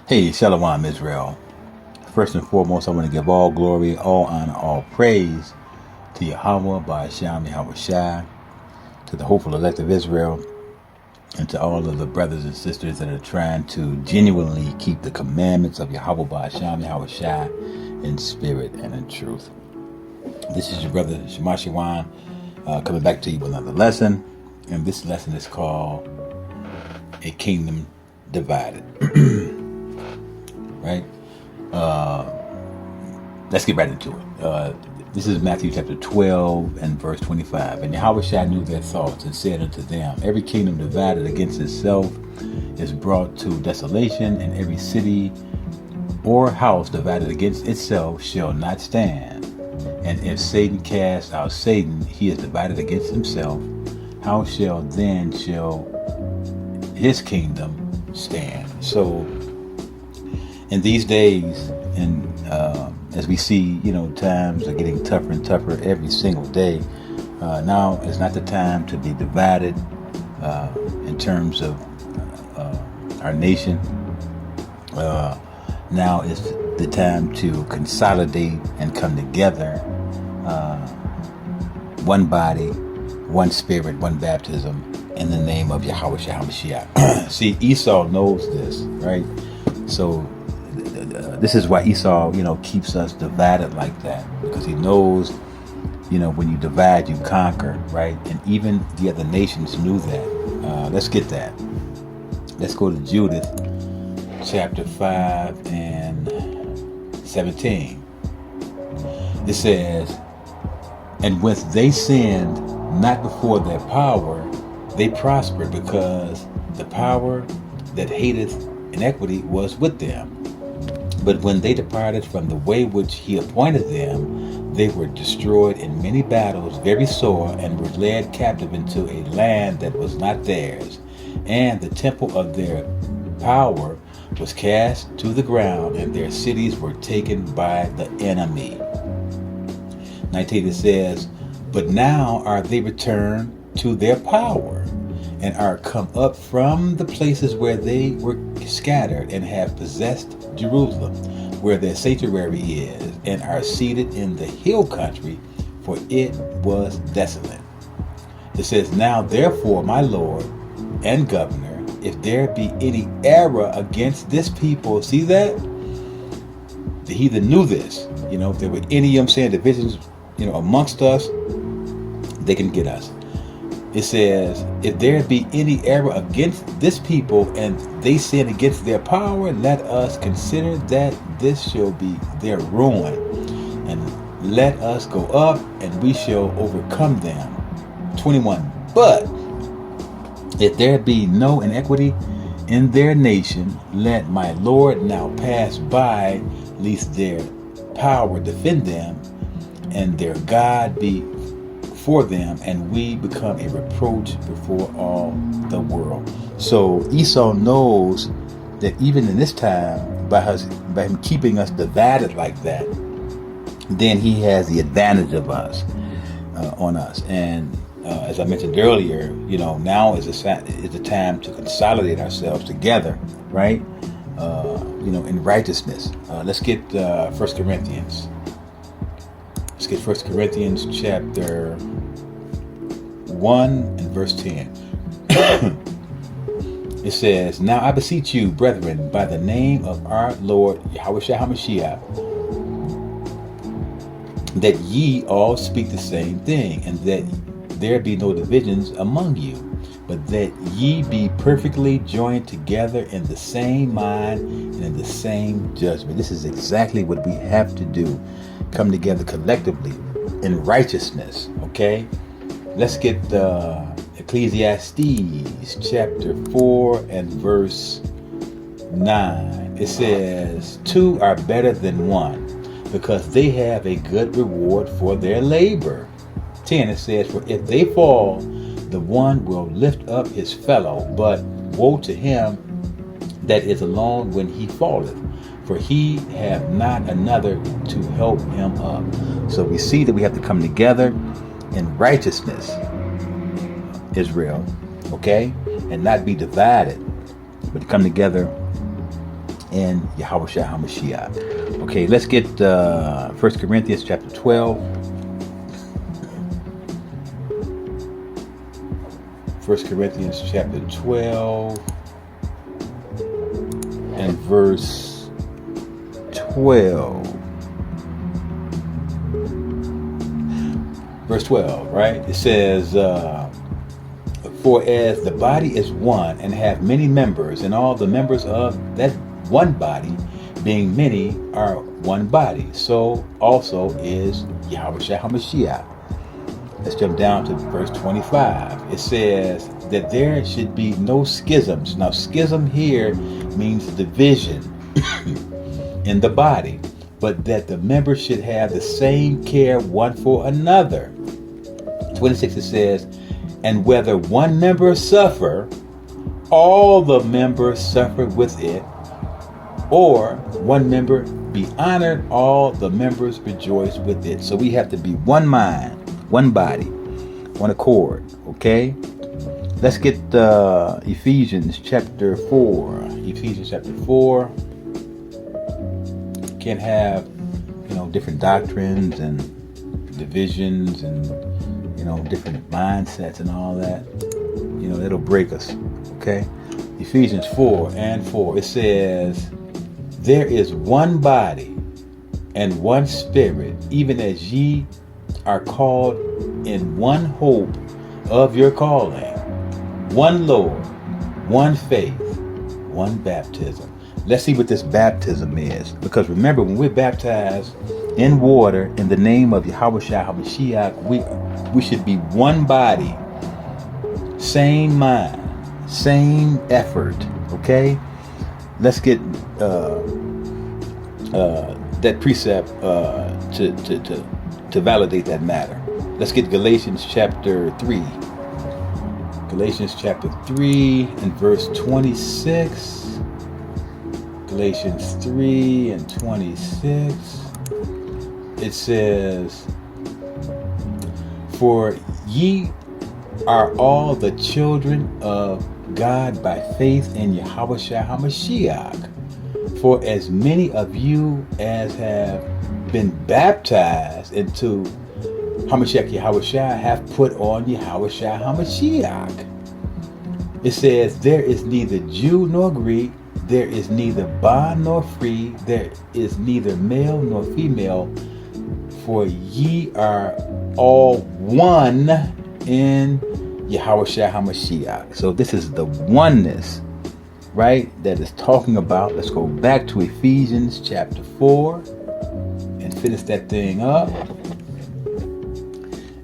Hey, Shalom, Israel. First and foremost, I want to give all glory, all honor, all praise to Yahweh, by Hashem, Yahweh Shai, to the hopeful elect of Israel, and to all of the brothers and sisters that are trying to genuinely keep the commandments of Yahweh, by Hashem, Yahweh Shai, in spirit and in truth. This is your brother Shamashawan, coming back to you with another lesson, and this lesson is called A Kingdom Divided. Right? Let's get right into it. This is Matthew chapter 12 and verse 25. And Yahweh Shai knew their thoughts and said unto them, every kingdom divided against itself is brought to desolation, and every city or house divided against itself shall not stand. And if Satan cast out Satan, he is divided against himself. How shall his kingdom stand? So in these days, and as we see, times are getting tougher and tougher every single day. Now is not the time to be divided in terms of our nation. Now is the time to consolidate and come together. One body, one spirit, one baptism, in the name of Yahweh Shamashawan. See, Esau knows this, right? So this is why Esau, keeps us divided like that, because he knows, when you divide, you conquer, right? And even the other nations knew that. Let's get that. Let's go to Judith, chapter 5 and 17. It says, and when they sinned not before their power, they prospered, because the power that hateth iniquity was with them. But when they departed from the way which he appointed them, they were destroyed in many battles, very sore, and were led captive into a land that was not theirs. And the temple of their power was cast to the ground, and their cities were taken by the enemy. 19, it says, but now are they returned to their power, and are come up from the places where they were scattered, and have possessed Jerusalem, where their sanctuary is, and are seated in the hill country, for it was desolate. It says, now therefore, my Lord and Governor, if there be any error against this people, see that? The heathen knew this. If there were any, divisions, amongst us, they can get us. It says, if there be any error against this people, and they sin against their power, let us consider that this shall be their ruin. And let us go up, and we shall overcome them. 21. But if there be no iniquity in their nation, let my Lord now pass by, lest their power defend them, and their God be for them, and we become a reproach before all the world. So Esau knows that even in this time, by him keeping us divided like that, then he has the advantage of us on us. And as I mentioned earlier, now is the time to consolidate ourselves together, right? In righteousness. Let's get 1 Corinthians. Let's get 1 Corinthians chapter 1 and verse 10. It says, now I beseech you, brethren, by the name of our Lord Yahweh Shai HaMashiach, that ye all speak the same thing, and that there be no divisions among you, but that ye be perfectly joined together in the same mind and in the same judgment. This is exactly what we have to do. Come together collectively in righteousness. Okay, let's get Ecclesiastes chapter 4 and verse 9. It says, two are better than one, because they have a good reward for their labor. 10, it says, for if they fall, the one will lift up his fellow, but woe to him that is alone when he falleth, for he have not another to help him up. So we see that we have to come together in righteousness, Israel, okay? And not be divided, but to come together in Yahushua HaMashiach. Okay, let's get 1 Corinthians chapter 12. 1 Corinthians chapter 12 and verse 12. Verse 12, right? It says, for as the body is one and have many members, and all the members of that one body, being many, are one body, so also is Yahushua HaMashiach. Let's jump down to verse 25. It says that there should be no schisms. Now, schism here means division in the body, but that the members should have the same care one for another. 26, it says, and whether one member suffer, all the members suffer with it, or one member be honored, all the members rejoice with it. So we have to be one mind, one body, one accord. Okay, let's get Ephesians chapter 4. Ephesians chapter 4. Can't have different doctrines and divisions and different mindsets and all that. It'll break us. Okay, Ephesians 4 and 4. It says, there is one body and one spirit, even as ye are called in one hope of your calling, one Lord, one faith, one baptism. Let's see what this baptism is. Because remember, when we're baptized in water in the name of Yahushua HaMashiach, we should be one body, same mind, same effort. Okay? Let's get that precept to validate that matter. Let's get Galatians chapter 3. Galatians chapter 3 and verse 26. Galatians 3 and 26. It says, for ye are all the children of God by faith in Yahushua HaMashiach. For as many of you as have been baptized into HaMashiach Yahushua have put on Yahushua HaMashiach. It says, there is neither Jew nor Greek, there is neither bond nor free, there is neither male nor female, for ye are all one in Yahushua HaMashiach. So this is the oneness, right, that is talking about. Let's go back to Ephesians chapter 4 and finish that thing up.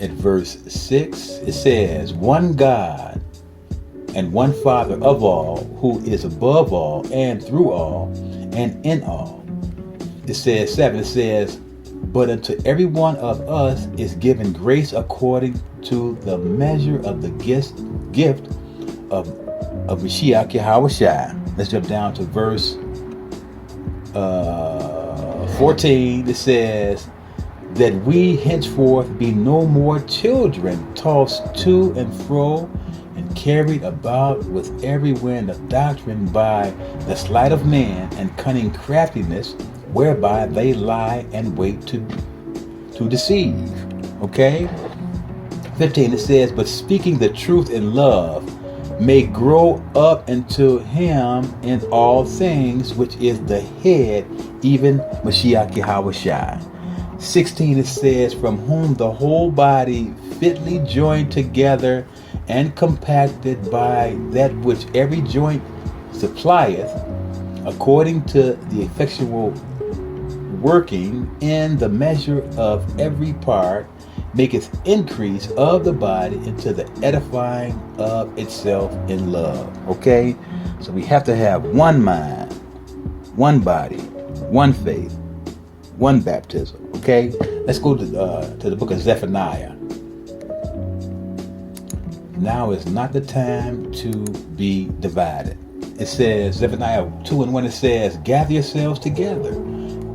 At verse 6, it says, one God and one Father of all, who is above all and through all and in all. It says 7, it says, but unto every one of us is given grace according to the measure of the gift of Mashiach Yahushua. Let's jump down to verse 14. It says, that we henceforth be no more children, tossed to and fro and carried about with every wind of doctrine by the sleight of man and cunning craftiness, whereby they lie and wait to deceive. Okay? 15, it says, but speaking the truth in love may grow up into him in all things, which is the head, even Mashiach Yahushua. 16, it says, from whom the whole body fitly joined together and compacted by that which every joint supplieth, according to the effectual working in the measure of every part, maketh increase of the body into the edifying of itself in love. Okay? So we have to have one mind, one body, one faith, one baptism. Okay? Let's go to the book of Zephaniah. Now is not the time to be divided. It says, Zephaniah 2 and 1, it says, gather yourselves together.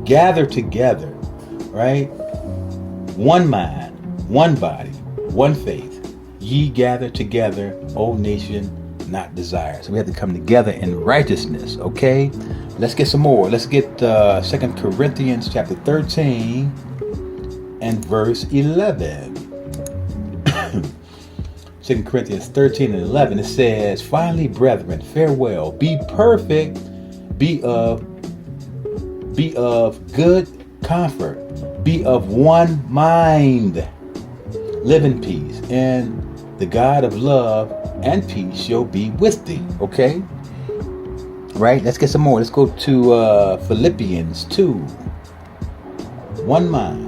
Gather together, right? One mind, one body, one faith. Ye gather together, O nation, not desire. So we have to come together in righteousness, okay? Let's get some more. Let's get 2 Corinthians chapter 13 and verse 11. 2 Corinthians 13 and 11, it says, "Finally, brethren, farewell. Be perfect. Be of good comfort. Be of one mind. Live in peace. And the God of love and peace shall be with thee." Okay? Right? Let's get some more. Let's go to Philippians 2. One mind.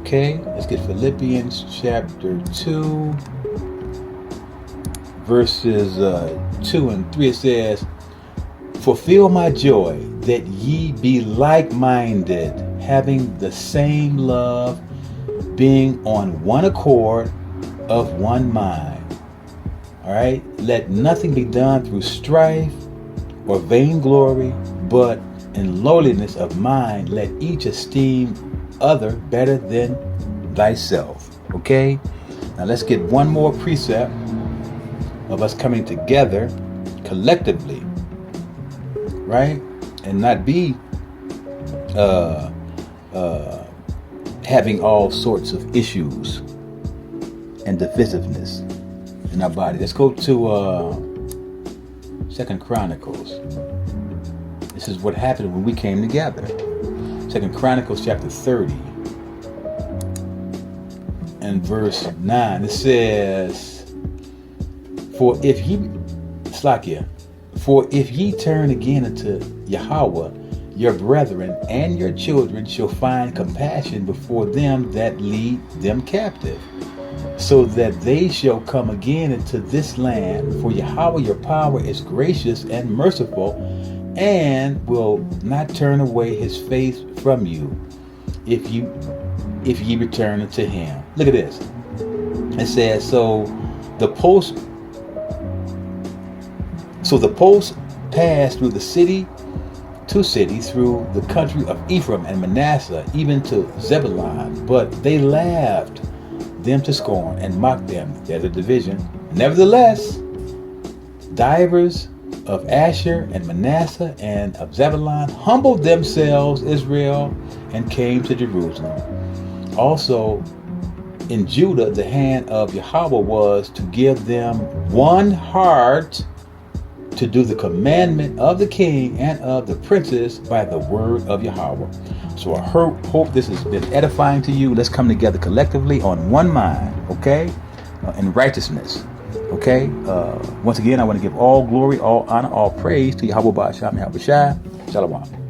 Okay? Let's get Philippians chapter 2. Verses 2 and 3. It says, "Fulfill my joy, that ye be like-minded, having the same love, being on one accord, of one mind. All right? Let nothing be done through strife or vainglory, but in lowliness of mind, let each esteem other better than thyself." Okay? Now let's get one more precept of us coming together collectively, right? And not be having all sorts of issues and divisiveness in our body. Let's go to 2 Chronicles. This is what happened when we came together. 2 Chronicles chapter 30 and verse 9. It says, For if ye turn again unto Yahweh, your brethren and your children shall find compassion before them that lead them captive, so that they shall come again into this land. For Yahweh your power is gracious and merciful, and will not turn away his face from you, if ye return unto him. Look at this. It says, So the post passed through the city to city, through the country of Ephraim and Manasseh, even to Zebulun, but they laughed them to scorn and mocked them. There's a division. Nevertheless, divers of Asher and Manasseh and of Zebulun humbled themselves, Israel, and came to Jerusalem. Also in Judah, the hand of Yahweh was to give them one heart to do the commandment of the king and of the princes by the word of Yahweh. So I hope this has been edifying to you. Let's come together collectively on one mind, okay, in righteousness, okay. Once again, I want to give all glory, all honor, all praise to Yahweh Ba'asham Yahweh Shai. Shalom.